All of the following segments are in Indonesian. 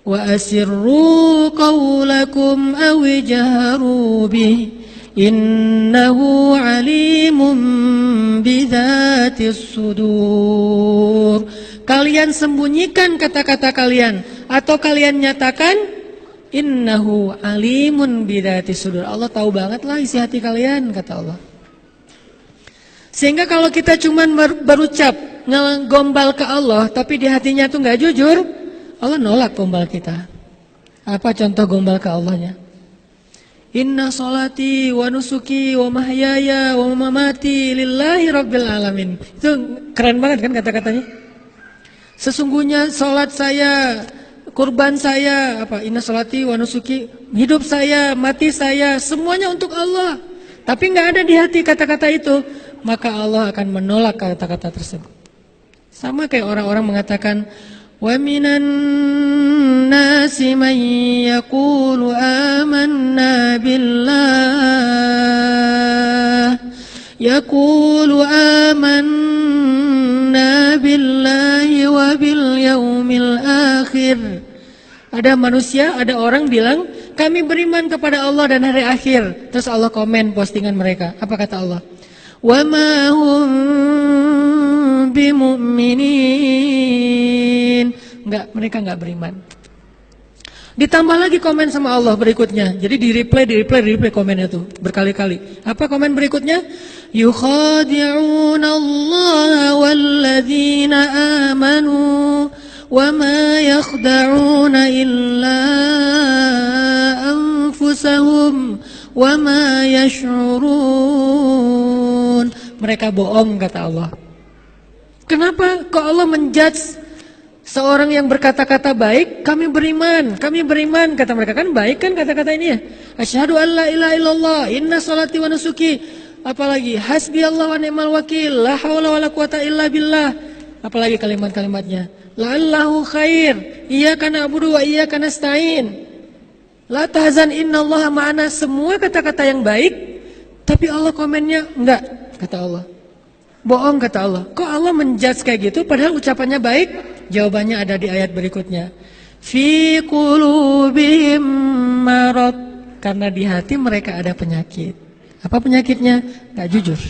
Wa asirru qawlakum aw ijharu bih innahu alimun bidzatis sudur. Kalian sembunyikan kata-kata kalian atau kalian nyatakan, innahu alimun bidzatis sudur. Allah tahu banget lah isi hati kalian, kata Allah. Sehingga kalau kita cuma berucap ngegombal ke Allah tapi di hatinya tuh nggak jujur, Allah nolak gombal kita. Apa contoh gombal ke Allahnya? Inna sholati wa nusuki wa mahyaya wa mamati lillahi rabbil alamin. Itu keren banget kan kata-katanya. Sesungguhnya sholat saya, kurban saya, inna sholati wa nusuki, hidup saya, mati saya, semuanya untuk Allah. Tapi nggak ada di hati kata-kata itu, maka Allah akan menolak kata-kata tersebut. Sama kayak orang-orang mengatakan, wa minan nasi man yaqulu amanna billah billahi wa bil yaumil akhir. Ada manusia, ada orang bilang, kami beriman kepada Allah dan hari akhir. Terus Allah komen postingan mereka. Apa kata Allah? Wa ma hum bimu'minin. Mereka enggak beriman. Ditambah lagi komen sama Allah berikutnya. Jadi di replay komennya tuh berkali-kali. Apa komen berikutnya? Yukhadi'una Allah walladzina amanu wa ma yakhda'una illa anfusahum wa ma yash'urun. Mereka bohong, kata Allah. Kenapa kok Allah menjudge seorang yang berkata-kata baik? Kami beriman, kata mereka. Kan baik kan kata-kata ini ya. Asyhadu an la ilaha illallah, inna sholati wa nusuki. Apalagi hasbiyallah wa ni'mal wakil, la haula wala quwata illa billah. Apalagi kalimat-kalimatnya, la'allahu khair, iyyaka na'budu wa iyyaka nasta'in, la tahzan innallaha ma'ana. Semua kata-kata yang baik, tapi Allah komennya enggak, kata Allah. Bohong, kata Allah. Kok Allah menjudge kayak gitu padahal ucapannya baik? Jawabannya ada di ayat berikutnya. Fi qulubihim marad, karena di hati mereka ada penyakit. Apa penyakitnya? Gak jujur.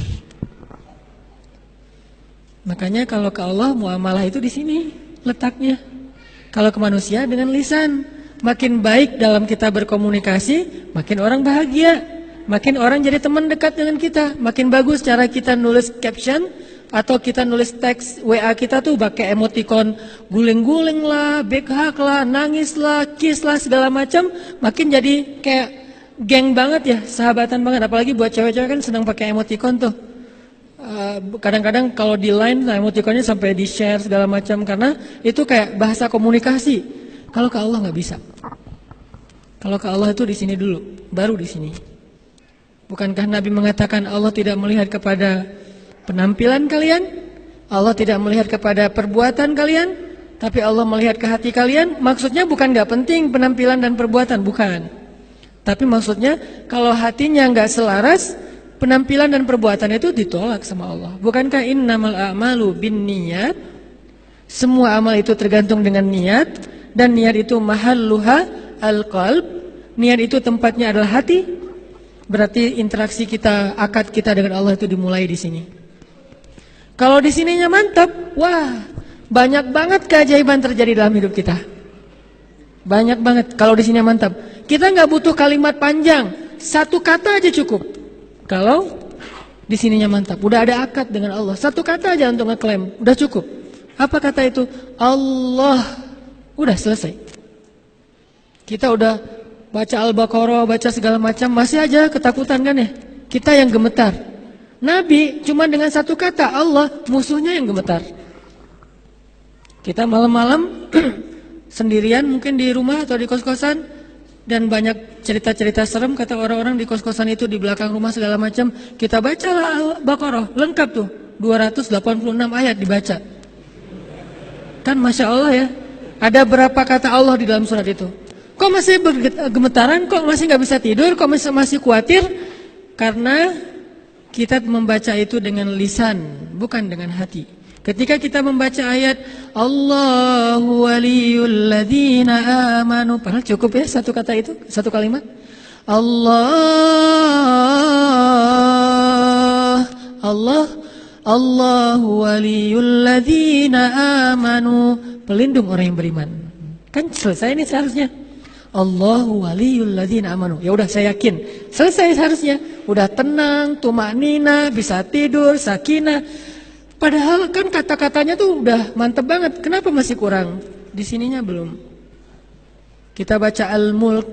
Makanya kalau ke Allah muamalah itu di sini letaknya. Kalau ke manusia dengan lisan. Makin baik dalam kita berkomunikasi, makin orang bahagia, makin orang jadi teman dekat dengan kita. Makin bagus cara kita nulis caption atau kita nulis teks WA kita tuh pakai emoticon guling-guling lah, backhak lah, nangis lah, kiss lah, segala macam. Makin jadi kayak geng banget ya, sahabatan banget. Apalagi buat cewek-cewek kan senang pakai emoticon tuh. Kadang-kadang kalau di line emoticonnya sampai di share segala macam, karena itu kayak bahasa komunikasi. Kalau ke Allah nggak bisa. Kalau ke Allah itu di sini dulu, baru di sini. Bukankah Nabi mengatakan Allah tidak melihat kepada penampilan kalian, Allah tidak melihat kepada perbuatan kalian, tapi Allah melihat ke hati kalian? Maksudnya bukan nggak penting penampilan dan perbuatan, bukan. Tapi maksudnya kalau hatinya nggak selaras, penampilan dan perbuatan itu ditolak sama Allah. Bukankah innamal a'malu binniyat? Semua amal itu tergantung dengan niat, dan niat itu mahalluha al-qalb. Niat itu tempatnya adalah hati. Berarti interaksi kita, akad kita dengan Allah itu dimulai di sini. Kalau di sininya mantap, wah, banyak banget keajaiban terjadi dalam hidup kita. Banyak banget kalau di sini mantap. Kita nggak butuh kalimat panjang, satu kata aja cukup. Kalau di sininya mantap, udah ada akad dengan Allah, satu kata aja untuk ngeklaim, udah cukup. Apa kata itu? Allah. Udah selesai. Kita udah baca Al-Baqarah, baca segala macam, masih aja ketakutan kan ya? Kita yang gemetar. Nabi cuma dengan satu kata, Allah, musuhnya yang gemetar. Kita malam-malam sendirian mungkin di rumah atau di kos-kosan, dan banyak cerita-cerita serem kata orang-orang di kos-kosan itu, di belakang rumah segala macam. Kita bacalah Al-Baqarah, lengkap tuh 286 ayat dibaca. Kan Masya Allah ya. Ada berapa kata Allah di dalam surat itu? Kok masih gemetaran? Kok masih gak bisa tidur? Kok masih khawatir? Karena Kita membaca itu dengan lisan, bukan dengan hati. Ketika kita membaca ayat Allahu waliyul ladzina amanu, padahal cukup ya satu kata itu, satu kalimat. Allahu waliyul ladzina amanu, pelindung orang yang beriman. Kan selesai ini seharusnya. Allahu waliyul ladzina amanu. Ya udah saya yakin. Selesai seharusnya. Udah tenang, tumanina, bisa tidur, sakinah. Padahal kan kata-katanya tuh udah mantep banget. Kenapa masih kurang? Di sininya belum. Kita baca Al-Mulk,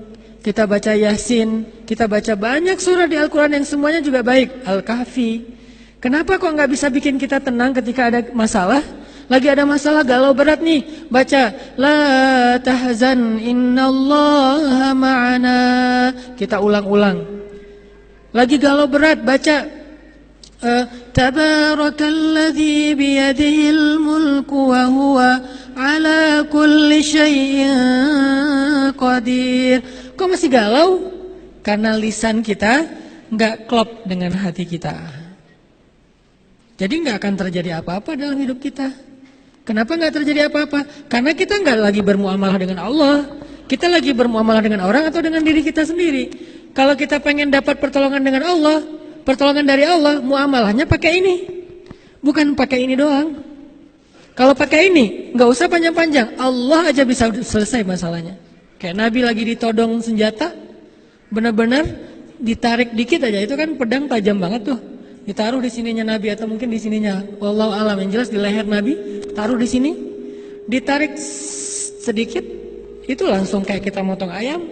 kita baca Yasin, kita baca banyak surah di Al-Quran yang semuanya juga baik. Al-Kahfi. Kenapa kok nggak bisa bikin kita tenang ketika ada masalah? Lagi ada masalah galau berat nih, baca la tahzan innallaha ma'ana. Kita ulang-ulang. Lagi galau berat, baca tabarakalladzi biyadihil mulku wa huwa ala kulli syai'in qadir. Kok masih galau? Karena lisan kita nggak klop dengan hati kita. Jadi nggak akan terjadi apa-apa dalam hidup kita. Kenapa nggak terjadi apa-apa? Karena kita nggak lagi bermuamalah dengan Allah. Kita lagi bermuamalah dengan orang atau dengan diri kita sendiri. Kalau kita pengen dapat pertolongan dengan Allah, pertolongan dari Allah, muamalahnya pakai ini. Bukan pakai ini doang. Kalau pakai ini, nggak usah panjang-panjang. Allah aja bisa selesai masalahnya. Kayak Nabi lagi ditodong senjata, benar-benar ditarik dikit aja. Itu kan pedang tajam banget tuh. Ditaruh di sininya Nabi atau mungkin di sininya, wallahu alam, yang jelas di leher Nabi, taruh di sini, ditarik sedikit, itu langsung kayak kita motong ayam,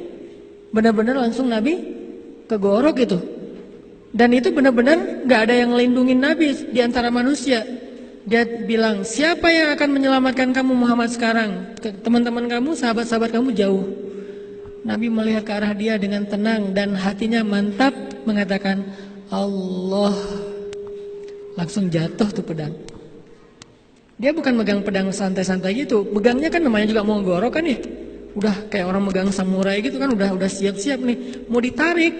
benar-benar langsung Nabi kegorok itu. Dan itu benar-benar nggak ada yang melindungi Nabi di antara manusia. Dia bilang, siapa yang akan menyelamatkan kamu Muhammad sekarang? Teman-teman kamu, sahabat-sahabat kamu jauh. Nabi melihat ke arah dia dengan tenang dan hatinya mantap, mengatakan Allah. Langsung jatuh tuh pedang. Dia bukan megang pedang santai-santai gitu. Megangnya kan namanya juga mau gorok kan ya. Udah kayak orang megang samurai gitu kan, udah siap-siap nih mau ditarik.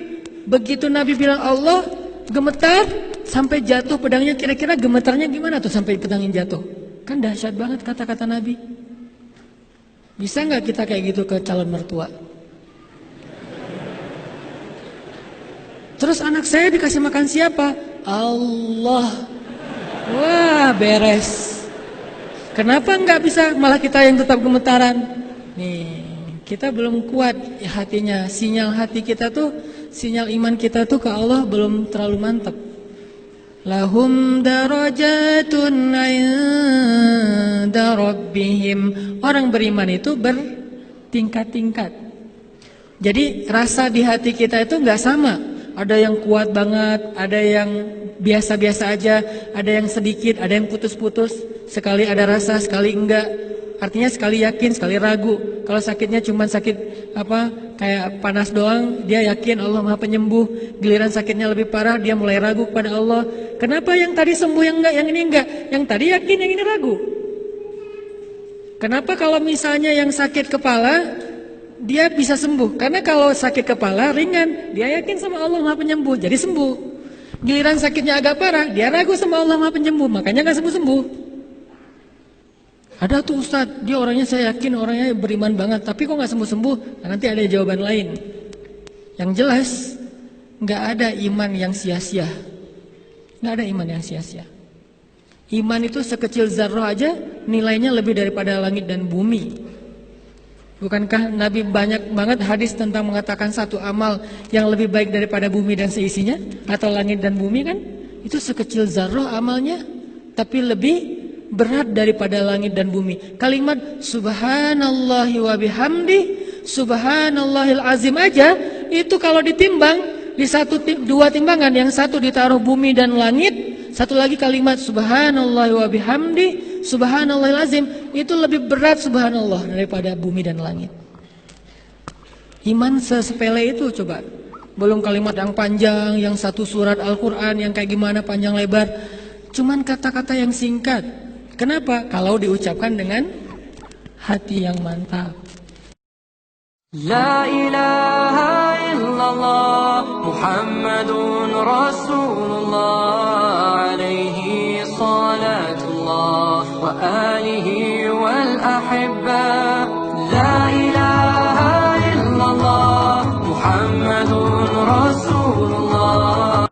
Begitu Nabi bilang Allah, gemetar sampai jatuh pedangnya. Kira-kira gemetarnya gimana tuh sampai pedangnya jatuh? Kan dahsyat banget kata-kata Nabi. Bisa nggak kita kayak gitu ke calon mertua? Terus anak saya dikasih makan siapa? Allah. Wah, beres. Kenapa nggak bisa malah kita yang tetap gemetaran? Nih, kita belum kuat hatinya. Sinyal hati kita tuh, sinyal iman kita tuh ke Allah belum terlalu mantap. Lahum darajatun 'inda rabbihim. Orang beriman itu bertingkat-tingkat. Jadi rasa di hati kita itu nggak sama. Ada yang kuat banget, ada yang biasa-biasa aja, ada yang sedikit, ada yang putus-putus. Sekali ada rasa, sekali enggak. Artinya sekali yakin, sekali ragu. Kalau sakitnya cuma sakit kayak panas doang, dia yakin Allah Maha Penyembuh. Giliran sakitnya lebih parah, dia mulai ragu kepada Allah. Kenapa yang tadi sembuh, yang enggak, yang ini enggak? Yang tadi yakin, yang ini ragu. Kenapa kalau misalnya yang sakit kepala dia bisa sembuh? Karena kalau sakit kepala ringan, dia yakin sama Allah Maha Penyembuh, jadi sembuh. Giliran sakitnya agak parah, dia ragu sama Allah Maha Penyembuh, makanya gak sembuh-sembuh. Ada tuh Ustadz, dia orangnya saya yakin orangnya beriman banget, tapi kok gak sembuh-sembuh? Nah, nanti ada jawaban lain. Yang jelas, gak ada iman yang sia-sia. Gak ada iman yang sia-sia. Iman itu sekecil zarrah aja nilainya lebih daripada langit dan bumi. Bukankah Nabi banyak banget hadis tentang mengatakan satu amal yang lebih baik daripada bumi dan seisinya, atau langit dan bumi kan? Itu sekecil zarrah amalnya, tapi lebih berat daripada langit dan bumi. Kalimat subhanallahi wa bihamdi, subhanallahil azim aja, itu kalau ditimbang di dua timbangan, yang satu ditaruh bumi dan langit, satu lagi kalimat subhanallahi wa bihamdi, subhanallahil azim, itu lebih berat subhanallah daripada bumi dan langit. Iman sesepele itu coba. Belum kalimat yang panjang, yang satu surat Al-Quran yang kayak gimana panjang lebar. Cuman kata-kata yang singkat. Kenapa? Kalau diucapkan dengan hati yang mantap. La ilaha illallah Muhammadun Rasulullah alaihi salatullah wa alihi wal ahibba la ilaha illallah Muhammadun